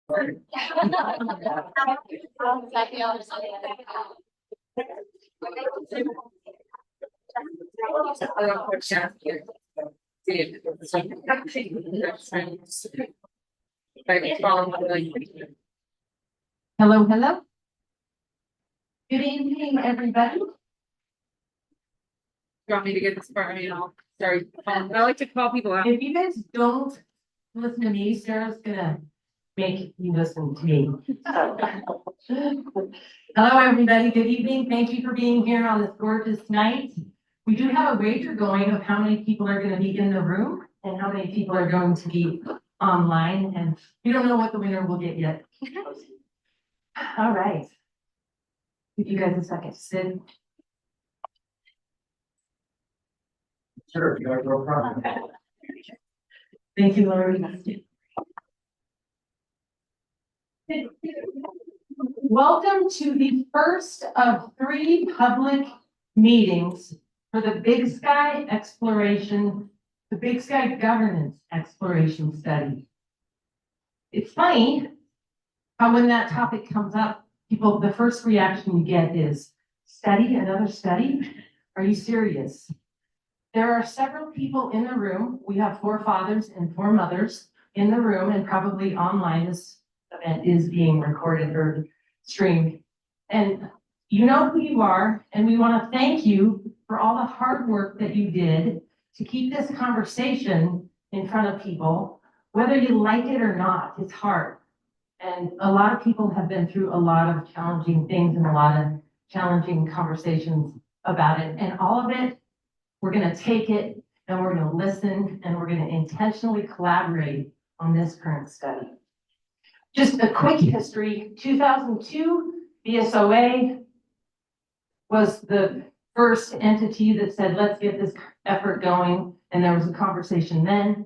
Hello, hello. Good evening, everybody. You want me to get this part? Sorry. I like to call people out. If you guys don't listen to me, Sarah's gonna make you listen to me. Hello, everybody. Good evening. Thank you for being here on this gorgeous night. We do have a wager going of how many people are going to be in the room and how many people are going to be online, and we don't know what the winner will get yet. All right. Give you guys a second to sit. Sure, you have no problem. Thank you, Lori. Welcome to the first of 3 public meetings for the Big Sky Exploration, the Big Sky Governance Exploration Study. It's funny how when that topic comes up, people, the first reaction you get is, study, another study? Are you serious? There are several people in the room. We have 4 fathers and 4 mothers in the room, and probably online. This event is being recorded or streamed. And you know who you are, and we want to thank you for all the hard work that you did to keep this conversation in front of people. Whether you like it or not, it's hard. And a lot of people have been through a lot of challenging things and a lot of challenging conversations about it. And all of it, we're going to take it and we're going to listen and we're going to intentionally collaborate on this current study. Just a quick history. 2002, BSOA was the first entity that said, let's get this effort going. And there was a conversation then.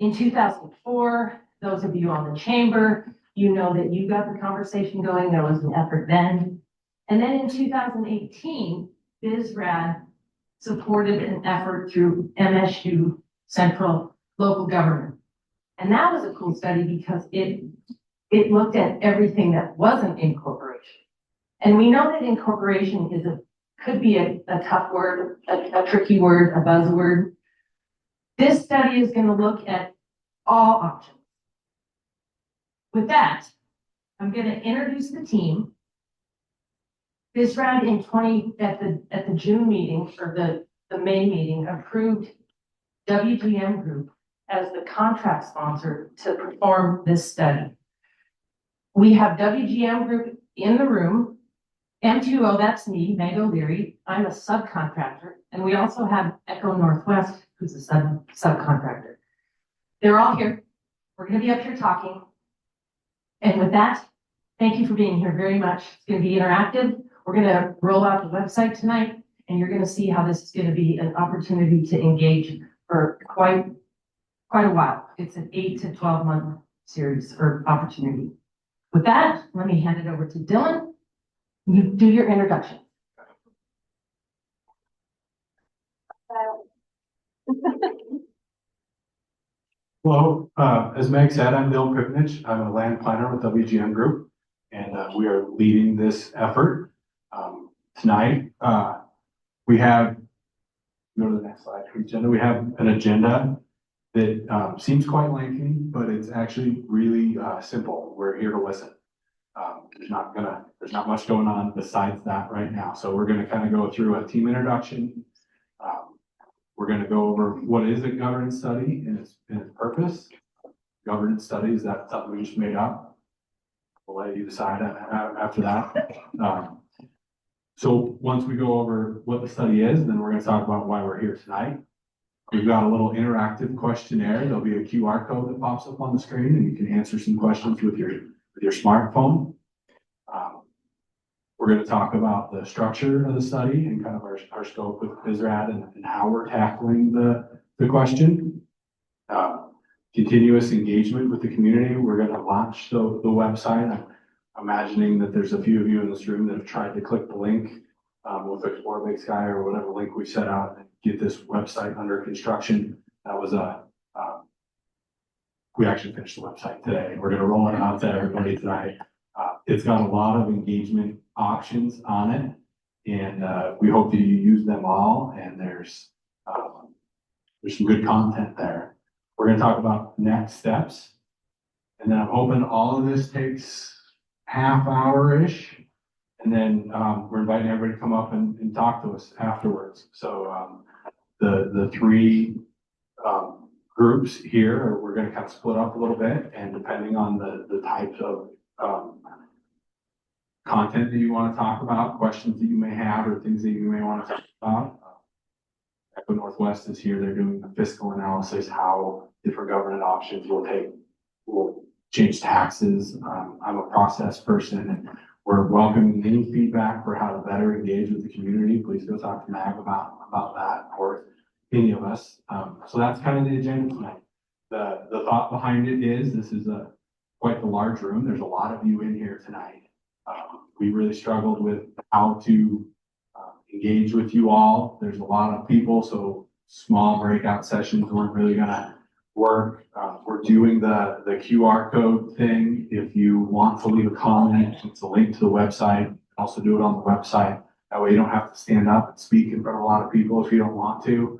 In 2004, those of you on the chamber, you know that you got the conversation going. There was an effort then. And then in 2018, BizRad supported an effort through MSU, Central Local Government. And that was a cool study because it looked at everything that wasn't incorporation. And we know that incorporation could be a tough word, a tricky word, a buzzword. This study is going to look at all options. With that, I'm going to introduce the team. BizRad at the June meeting or the May meeting approved WGM Group as the contract sponsor to perform this study. We have WGM Group in the room. M2O, that's me, Meg O'Leary. I'm a subcontractor. And we also have Echo Northwest, who's a subcontractor. They're all here. We're going to be up here talking. And with that, thank you for being here very much. It's going to be interactive. We're going to roll out the website tonight, and you're going to see how this is going to be an opportunity to engage for quite a while. It's an 8 to 12 month series or opportunity. With that, let me hand it over to Dylan. You do your introduction. Hello, as Meg said, I'm Dylan Kripnich. I'm a land planner with WGM Group, and we are leading this effort. Tonight, we have, go to the next slide, agenda. We have an agenda that seems quite lengthy, but it's actually really simple. We're here to listen. There's not much going on besides that right now. So we're gonna kind of go through a team introduction. We're gonna go over what is a governance study and its purpose. Governance studies, that's something we just made up. We'll let you decide after that. So once we go over what the study is, then we're going to talk about why we're here tonight. We've got a little interactive questionnaire. There'll be a QR code that pops up on the screen, and you can answer some questions with your smartphone. We're going to talk about the structure of the study and kind of our scope with BizRad and how we're tackling the question. Continuous engagement with the community. We're going to launch the website. I'm imagining that there's a few of you in this room that have tried to click the link with Explore Big Sky or whatever link we set out and get this website under construction. That was we actually finished the website today. We're gonna roll it out to everybody tonight. It's got a lot of engagement options on it, and we hope that you use them all. And there's some good content there. We're gonna talk about next steps, and then I'm hoping all of this takes half hour-ish. And then we're inviting everybody to come up and talk to us afterwards. So the three groups here, we're going to kind of split up a little bit, and depending on the types of content that you want to talk about, questions that you may have, or things that you may want to talk about. Echo Northwest is here. They're doing a fiscal analysis, how different government options will change taxes. I'm a process person, and we're welcoming any feedback for how to better engage with the community. Please go talk to Mag about that, or any of us. So that's kind of the agenda tonight. The thought behind it is this is quite the large room. There's a lot of you in here tonight. We really struggled with how to engage with you all. There's a lot of people, so small breakout sessions weren't really gonna work. We're doing the QR code thing. If you want to leave a comment, it's a link to the website. Also do it on the website. That way you don't have to stand up and speak in front of a lot of people if you don't want to.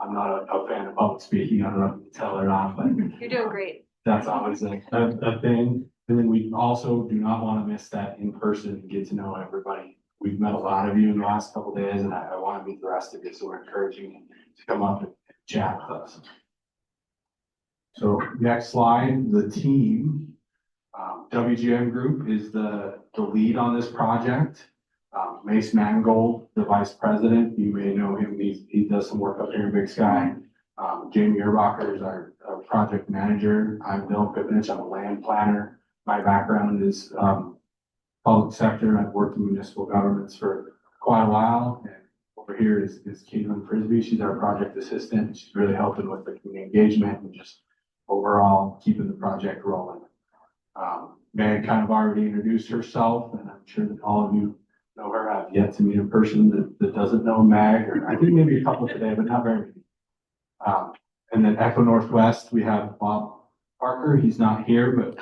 I'm not a fan of public speaking. I don't know if you can tell or not, but You're doing great. that's always a thing. And then we also do not want to miss that in person and get to know everybody. We've met a lot of you in the last couple of days, and I want to meet the rest of you. So we're encouraging you to come up and chat with us. So next slide, the team. WGM Group is the lead on this project. Mace Mangold, the vice president, you may know him. He does some work up here in Big Sky. Jamie Erbacher is our project manager. I'm Bill Pipnich. I'm a land planner. My background is public sector. I've worked in municipal governments for quite a while. And over here is Caitlin Frisbee. She's our project assistant. She's really helping with the community engagement and just overall keeping the project rolling. Meg kind of already introduced herself, and I'm sure that all of you know her. I've yet to meet a person that doesn't know Meg, or I think maybe a couple today, but not very many. And then Echo Northwest, we have Bob Parker. He's not here, but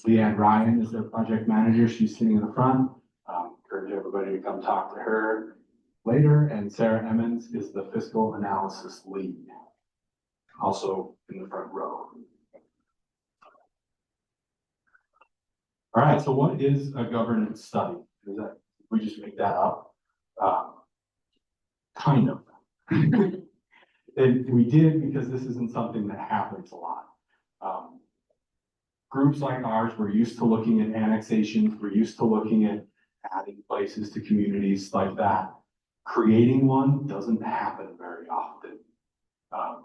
Leanne Ryan is their project manager. She's sitting in the front. Encourage everybody to come talk to her later. And Sarah Emmons is the fiscal analysis lead, also in the front row. All right, so what is a governance study? Is that, we just make that up? Kind of. And we did because this isn't something that happens a lot. Groups like ours, we're used to looking at annexations, we're used to looking at adding places to communities like that. Creating one doesn't happen very often,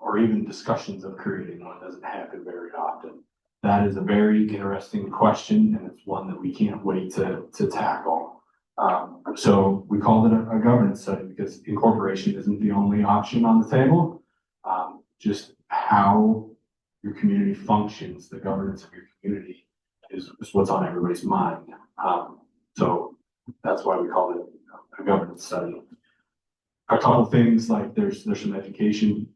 or even discussions of creating one doesn't happen very often. That is a very interesting question, and it's one that we can't wait to tackle. So we called it a governance study because incorporation isn't the only option on the table. Just how your community functions, the governance of your community is what's on everybody's mind. So that's why we called it a governance study. A couple things like there's some education,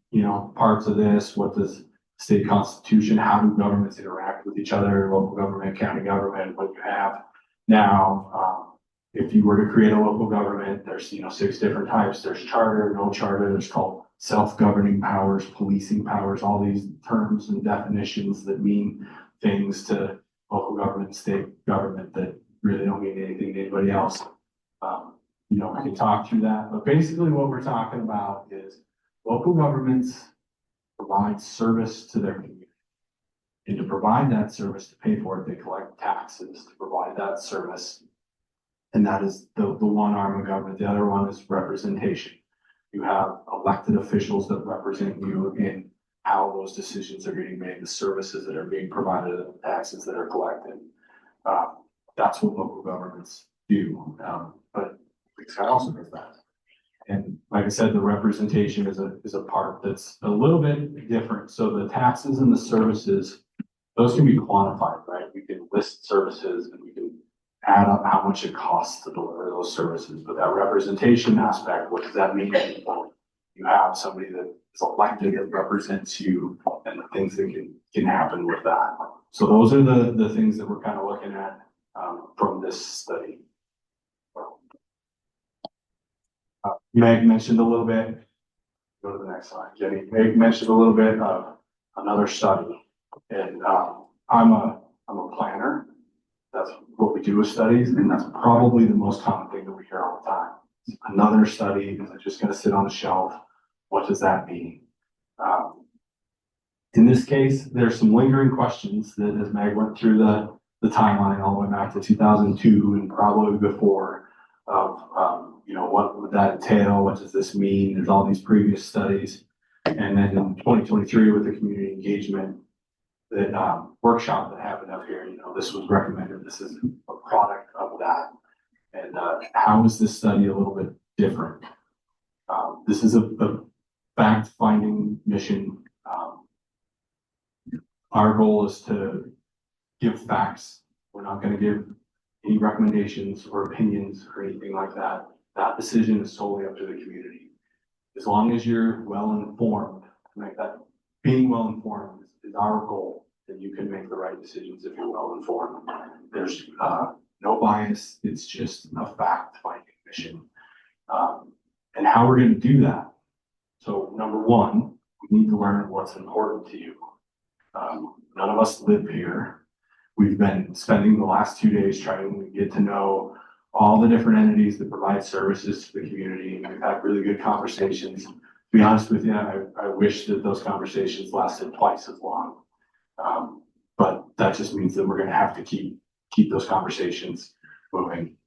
parts of this. What does state constitution, how do governments interact with each other, local government, county government, what you have now. If you were to create a local government, there's 6 different types. There's charter, no charter, there's called self-governing powers, policing powers, all these terms and definitions that mean things to local government, state government that really don't mean anything to anybody else. I can talk through that, but basically what we're talking about is local governments provide service to their community. And to provide that service, to pay for it, they collect taxes to provide that service. And that is the one arm of government. The other one is representation. You have elected officials that represent you in how those decisions are getting made, the services that are being provided, the taxes that are collected. That's what local governments do. But Big Sky also does that. And like I said, the representation is a part that's a little bit different. So the taxes and the services, those can be quantified, right? We can list services and we can add up how much it costs to deliver those services. But that representation aspect, what does that mean? You have somebody that is elected that represents you and the things that can can happen with that. So those are the things that we're kind of looking at from this study. Meg mentioned a little bit, go to the next slide, Jenny. Meg mentioned a little bit of another study. And I'm a planner. That's what we do with studies, and that's probably the most common thing that we hear all the time. Another study, is it just going to sit on the shelf? What does that mean? In this case, there's some lingering questions that, as Meg went through the timeline all the way back to 2002 and probably before of, what would that entail? What does this mean? There's all these previous studies. And then in 2023 with the community engagement, that workshop that happened up here, this was recommended. This is a product of that. And how is this study a little bit different? This is a fact-finding mission. Our goal is to give facts. We're not going to give any recommendations or opinions or anything like that. That decision is solely up to the community. As long as you're well informed, like that, being well informed is our goal. Then you can make the right decisions if you're well informed. There's no bias. It's just a fact-finding mission. And how we're going to do that. So number one, we need to learn what's important to you. None of us live here. We've been spending the last 2 days trying to get to know all the different entities that provide services to the community. And we've had really good conversations. To be honest with you, I wish that those conversations lasted twice as long. But that just means that we're going to have to keep those conversations moving.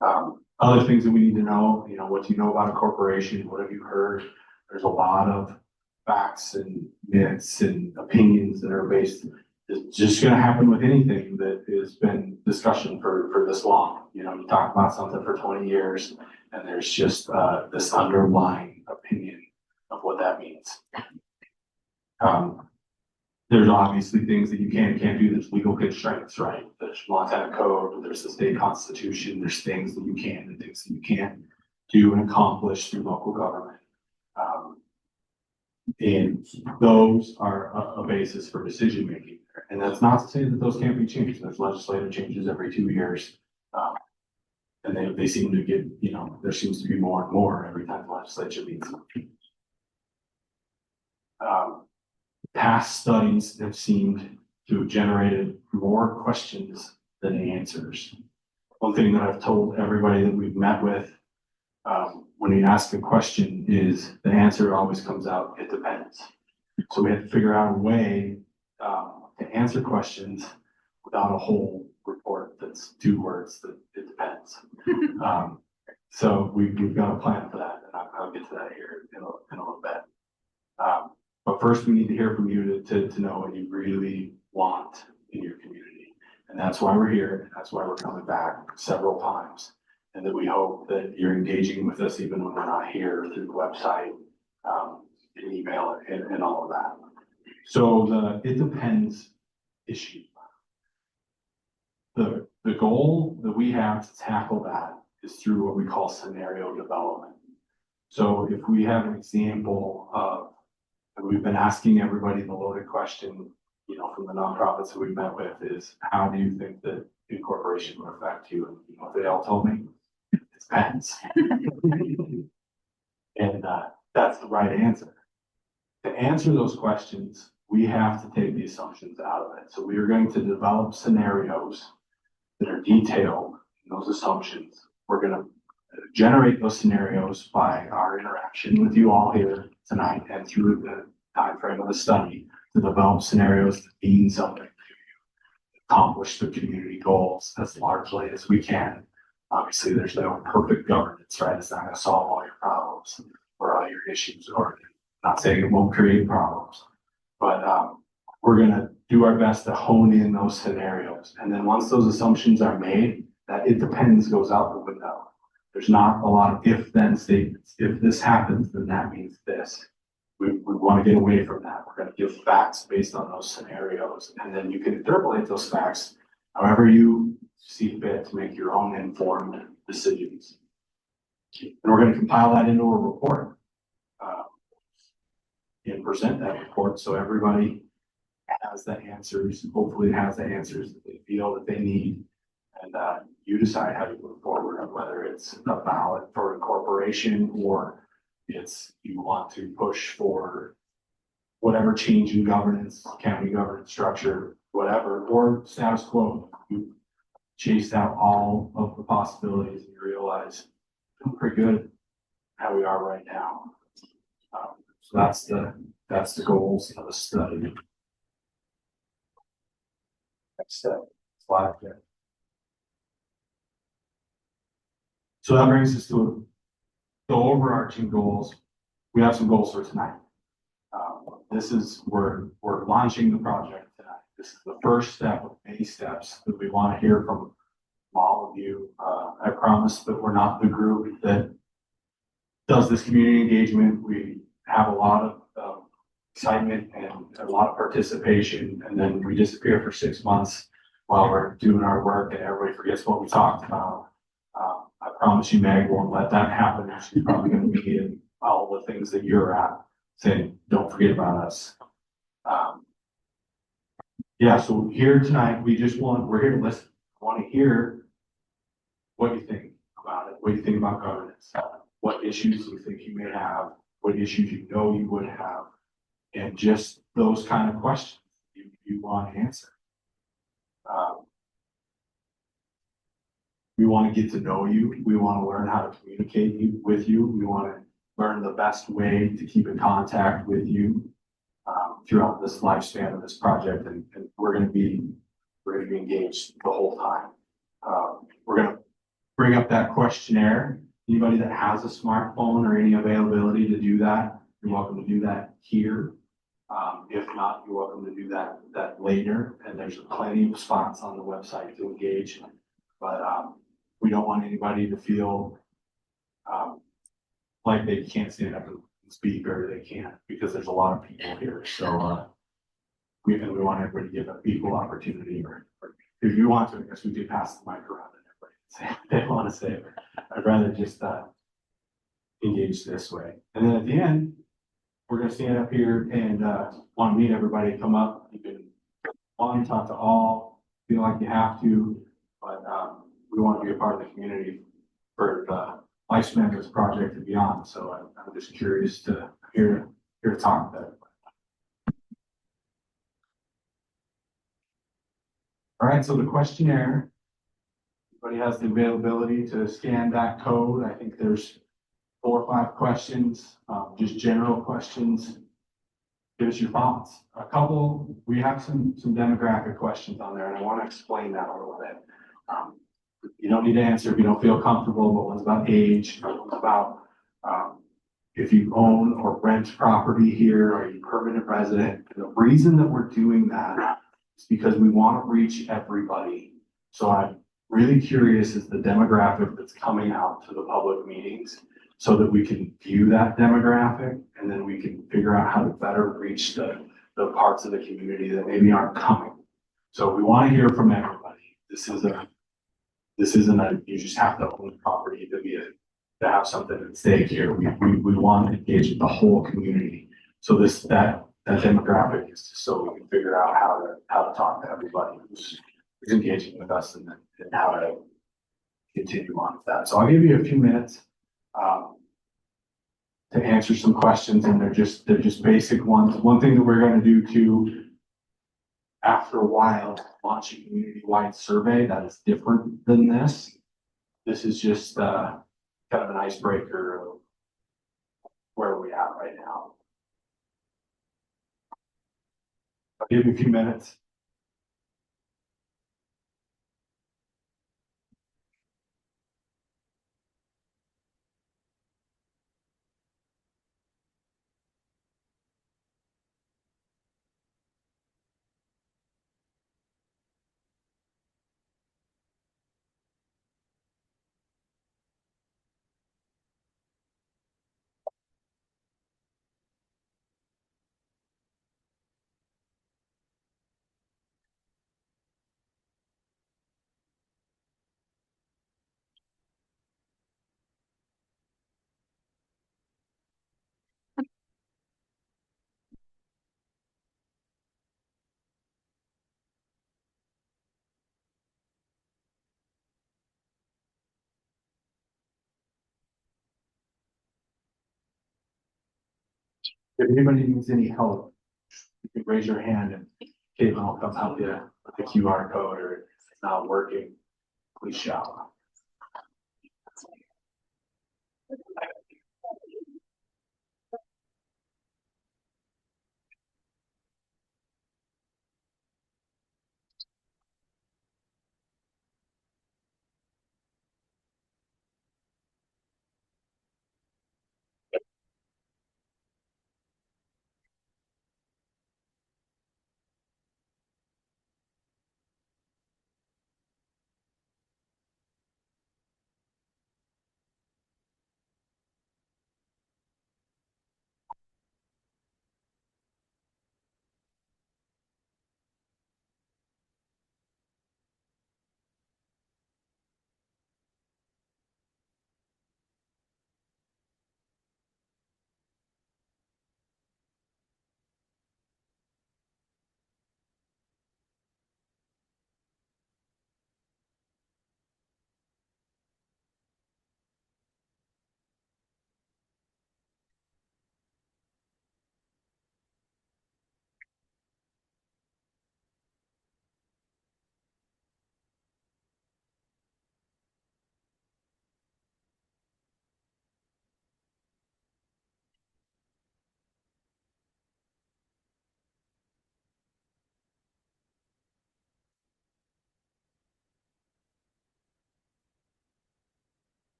Other things that we need to know, what do you know about a corporation? What have you heard? There's a lot of facts and myths and opinions that are based. It's just going to happen with anything that has been discussion for this long. You talk about something for 20 years and there's just this underlying opinion of what that means. There's obviously things that you can and can't do. There's legal constraints, right? There's Montana code, there's the state constitution, there's things that you can and things that you can't do and accomplish through local government. And those are a basis for decision making. And that's not to say that those can't be changed. There's legislative changes every 2 years. And they seem to get, there seems to be more and more every time the legislature meets. Past studies have seemed to have generated more questions than answers. One thing that I've told everybody that we've met with, when you ask a question, is the answer always comes out, it depends. So we have to figure out a way to answer questions without a whole report that's 2 words that it depends. So we've got a plan for that, and I'll get to that here in a little bit. But first, we need to hear from you to know what you really want in your community. And that's why we're here. And that's why we're coming back several times. And that we hope that you're engaging with us even when we're not here through the website, and email, and all of that. So it depends issue. The goal that we have to tackle that is through what we call scenario development. So if we have an example of, and we've been asking everybody the loaded question, from the nonprofits that we've met with, is how do you think that incorporation would affect you? And they all told me, it depends. And that's the right answer. To answer those questions, we have to take the assumptions out of it. So we are going to develop scenarios that are detailed in those assumptions. We're going to generate those scenarios by our interaction with you all here tonight and through the time frame of the study to develop scenarios that mean something to you, accomplish the community goals as largely as we can. Obviously, there's no perfect governance, right? It's not going to solve all your problems or all your issues, or not saying it won't create problems, but we're going to do our best to hone in those scenarios. And then once those assumptions are made, that it depends goes out the window. There's not a lot of if-then statements. If this happens, then that means this. We want to get away from that. We're going to give facts based on those scenarios. And then you can interpolate those facts however you see fit to make your own informed decisions. And we're going to compile that into a report and present that report so everybody has the answers, hopefully it has the answers that they feel that they need. And you decide how you move forward, whether it's a ballot for incorporation or it's you want to push for whatever change in governance, county governance structure, whatever, or status quo. You chased out all of the possibilities and you realize we're pretty good how we are right now. So that's the goals of the study. Next step, slide there. So that brings us to the overarching goals. We have some goals for tonight. We're launching the project tonight. This is the first step of many steps that we want to hear from all of you. I promise that we're not the group that does this community engagement. We have a lot of excitement and a lot of participation, and then we disappear for 6 months while we're doing our work and everybody forgets what we talked about. I promise you Meg won't let that happen. She's probably going to be in all the things that you're at saying, don't forget about us. Yeah, so here tonight, we're here to listen. I want to hear what you think about it. What do you think about governance? What issues you think you may have? What issues you know you would have? And just those kind of questions you want to answer. We want to get to know you. We want to learn how to communicate with you. We want to learn the best way to keep in contact with you throughout this lifespan of this project, and we're going to be engaged the whole time. We're going to bring up that questionnaire. Anybody that has a smartphone or any availability to do that, you're welcome to do that here. If not, you're welcome to do that later. And there's plenty of spots on the website to engage. But we don't want anybody to feel like they can't stand up and speak or they can't, because there's a lot of people here. So we want everybody to give an equal opportunity. Or if you want to, I guess we do pass the mic around and everybody say what they want to say. I'd rather just engage this way. And then at the end, we're going to stand up here and want to meet everybody. Come up. You can talk to all, feel like you have to, but we want to be a part of the community for the lifespan of this project and beyond. So I'm just curious to hear to talk about it. All right, so the questionnaire. Everybody has the availability to scan that code. I think there's 4 or 5 questions, just general questions. Give us your thoughts. We have some demographic questions on there, and I want to explain that a little bit. You don't need to answer if you don't feel comfortable, but one's about age, one's about if you own or rent property here, are you permanent resident? And the reason that we're doing that is because we want to reach everybody. So I'm really curious as the demographic that's coming out to the public meetings, so that we can view that demographic and then we can figure out how to better reach the parts of the community that maybe aren't coming. So we want to hear from everybody. This isn't you just have to own property to have something at stake here. We want to engage with the whole community. So that demographic is just so we can figure out how to talk to everybody who's engaging with us and how to continue on with that. So I'll give you a few minutes to answer some questions, and they're just basic ones. One thing that we're going to do too, after a while, launch a community-wide survey that is different than this. This is just kind of an icebreaker of where we're at right now. I'll give you a few minutes. If anybody needs any help, you can raise your hand and Caitlin will come help you with the QR code, or if it's not working, please shout.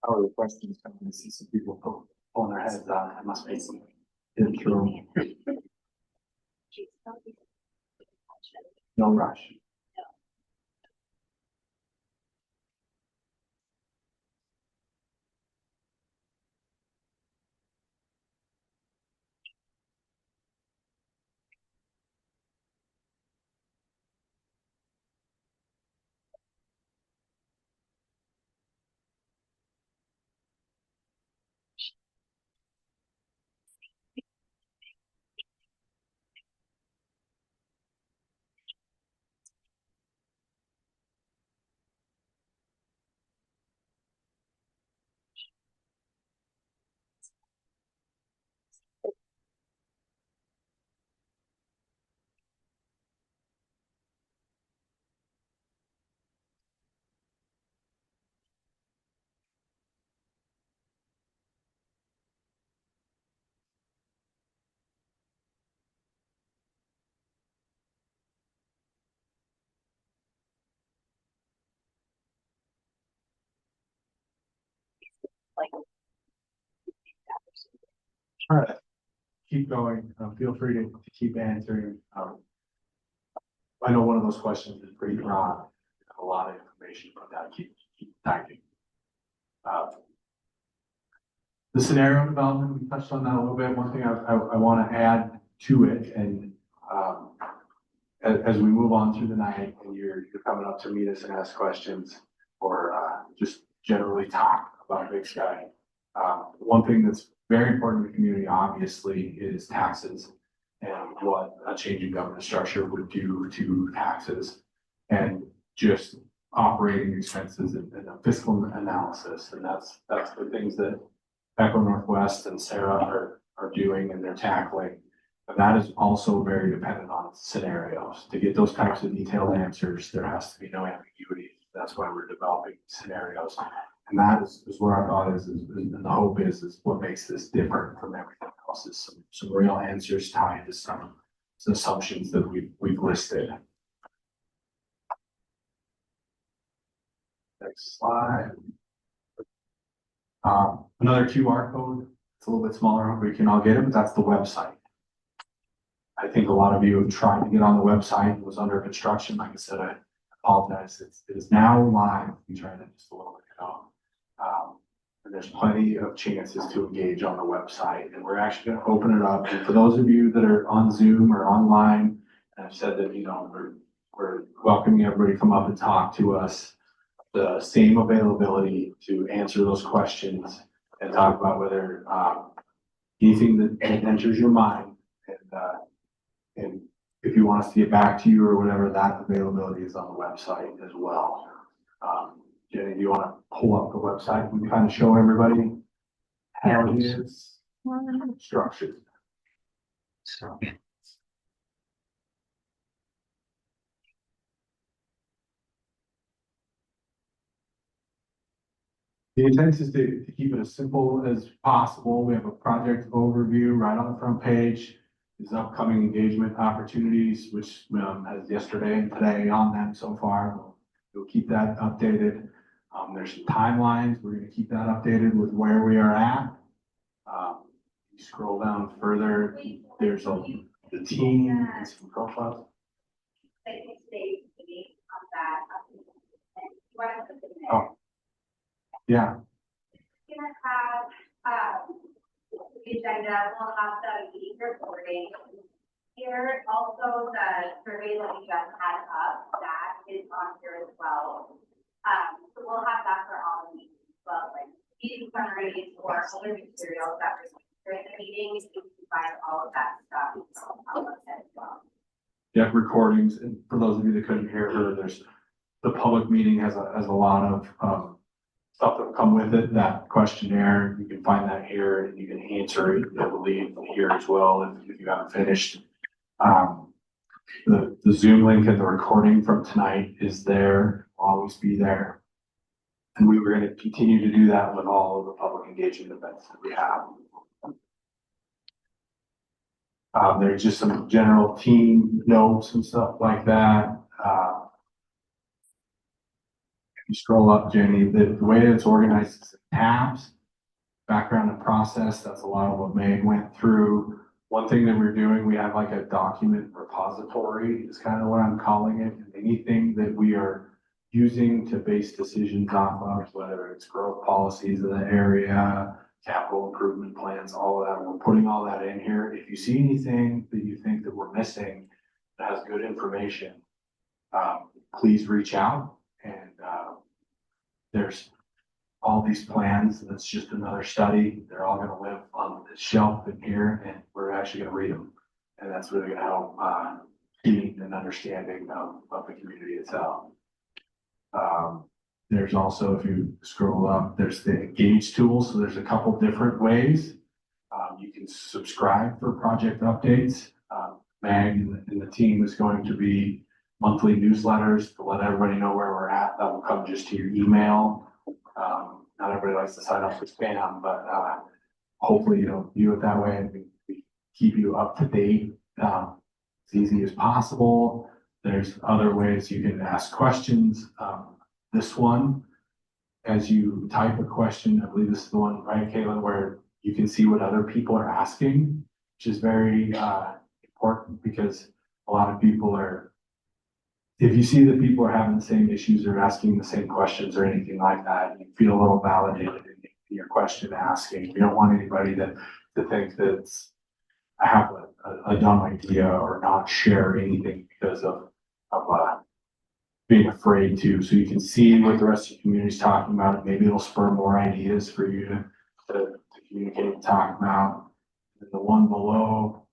Oh, the questions coming, I see some people pulling their heads out, I must be in through. No rush. All right, keep going. Feel free to keep answering. I know one of those questions is pretty broad, a lot of information, but that keep typing. The scenario development, we touched on that a little bit. One thing I want to add to it, and as we move on through the night, and you're coming up to meet us and ask questions, or just generally talk about Big Sky. One thing that's very important to the community, obviously, is taxes and what a change in government structure would do to taxes. And just operating expenses and a fiscal analysis. And that's the things that Echo Northwest and Sarah are doing and they're tackling. But that is also very dependent on scenarios. To get those types of detailed answers, there has to be no ambiguity. That's why we're developing scenarios. And that is where our thought is and the hope is what makes this different from everything else is some real answers tied to some assumptions that we've listed. Next slide. Another QR code. It's a little bit smaller, we can all get it, but that's the website. I think a lot of you have tried to get on the website. It was under construction. Like I said, I apologize. It is now live. We tried it just a little bit ago. And there's plenty of chances to engage on the website. And we're actually going to open it up. And for those of you that are on Zoom or online, and I've said that, we're welcoming everybody to come up and talk to us. The same availability to answer those questions and talk about whether anything that enters your mind and if you want us to get back to you or whatever, that availability is on the website as well. Jenny, do you want to pull up the website and kind of show everybody how it is structured? So. The intent is to keep it as simple as possible. We have a project overview right on the front page. There's upcoming engagement opportunities, which has yesterday and today on them so far. We'll keep that updated. There's some timelines. We're going to keep that updated with where we are at. You scroll down further. There's the team and some profiles. Oh. Yeah. We're gonna have the agenda, we'll have the meeting recording. Here also the survey that we just had up, that is on here as well. So we'll have that for all the meetings as well, like meeting summaries or other materials that were during the meetings, you can find all of that stuff on the website as well. Yeah, recordings, and for those of you that couldn't hear her, there's the public meeting has a lot of stuff that will come with it. That questionnaire, you can find that here, and you can answer it, I believe, here as well if you haven't finished. The Zoom link and the recording from tonight is there, will always be there. And we were going to continue to do that with all of the public engagement events that we have. There's just some general team notes and stuff like that. If you scroll up, Jenny, the way it's organized is tabs, background and process. That's a lot of what Meg went through. One thing that we're doing, we have like a document repository is kind of what I'm calling it. Anything that we are using to base decisions off of, whether it's growth policies of the area, capital improvement plans, all of that. We're putting all that in here. If you see anything that you think that we're missing that has good information, please reach out. And there's all these plans. That's just another study. They're all going to live on the shelf in here, and we're actually going to read them. And that's really going to help gain an understanding of the community itself. There's also, if you scroll up, there's the engage tool. So there's a couple different ways. You can subscribe for project updates. Mag and the team is going to be monthly newsletters to let everybody know where we're at. That will come just to your email. Not everybody likes to sign up for spam, but hopefully you don't view it that way, and we keep you up to date as easy as possible. There's other ways you can ask questions. This one, as you type a question, I believe this is the one, right, Caitlin, where you can see what other people are asking, which is very important because a lot of people are, if you see that people are having the same issues or asking the same questions or anything like that, you feel a little validated in your question asking. We don't want anybody to think that I have a dumb idea or not share anything because of being afraid to. So you can see what the rest of your community is talking about, and maybe it'll spur more ideas for you to communicate and talk about. And the one below,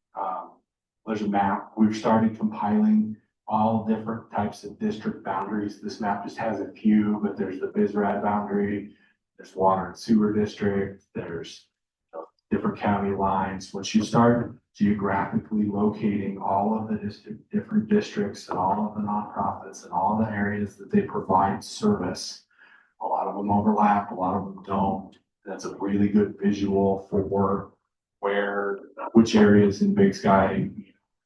there's a map. We've started compiling all different types of district boundaries. This map just has a few, but there's the BizRad boundary, there's water and sewer district, there's different county lines. Once you start geographically locating all of the different districts and all of the nonprofits and all the areas that they provide service, a lot of them overlap, a lot of them don't. That's a really good visual for which areas in Big Sky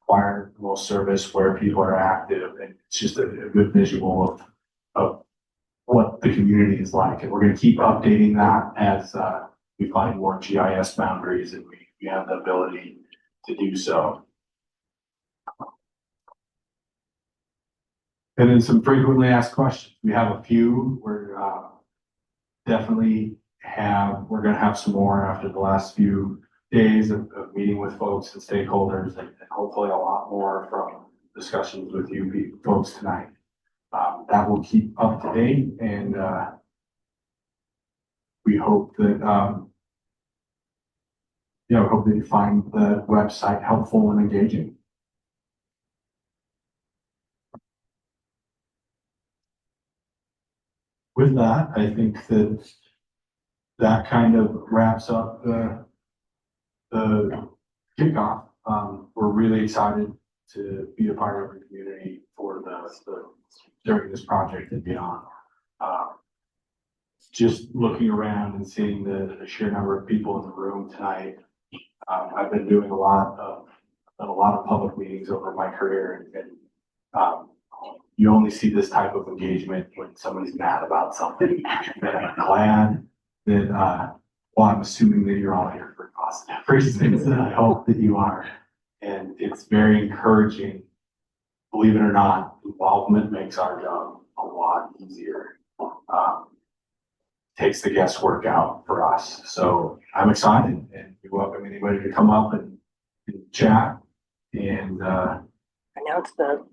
require the most service, where people are active, and it's just a good visual of what the community is like. And we're going to keep updating that as we find more GIS boundaries and we have the ability to do so. And then some frequently asked questions. We have a few. We're we're going to have some more after the last few days of meeting with folks and stakeholders, and hopefully a lot more from discussions with you folks tonight. That will keep up to date, and we hope that hope that you find the website helpful and engaging. With that, I think that kind of wraps up the kickoff. We're really excited to be a part of the community for during this project and beyond. Just looking around and seeing the sheer number of people in the room tonight. I've been doing a lot of public meetings over my career, and you only see this type of engagement when somebody's mad about something. And I'm glad that, well, I'm assuming that you're all here for positive reasons, and I hope that you are. And it's very encouraging. Believe it or not, involvement makes our job a lot easier. Takes the guesswork out for us. So I'm excited, and we welcome anybody to come up and chat and announce the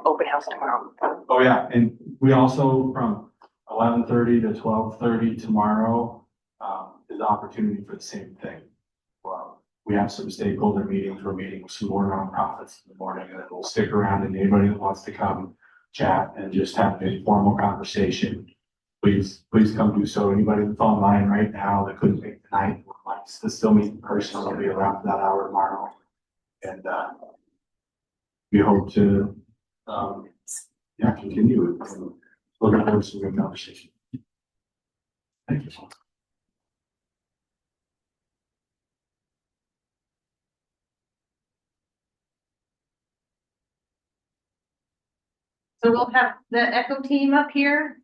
open house tomorrow. Oh yeah, and we also from 11:30 to 12:30 tomorrow is the opportunity for the same thing. Well, we have some stakeholder meetings. We're meeting with some more nonprofits in the morning, and then we'll stick around, and anybody that wants to come chat and just have an informal conversation, please come do so. Anybody that's online right now that couldn't make tonight wants to still meet in person, will be around for that hour tomorrow. And we hope to continue and looking forward to some good conversation. Thank you. So we'll have the Echo team up here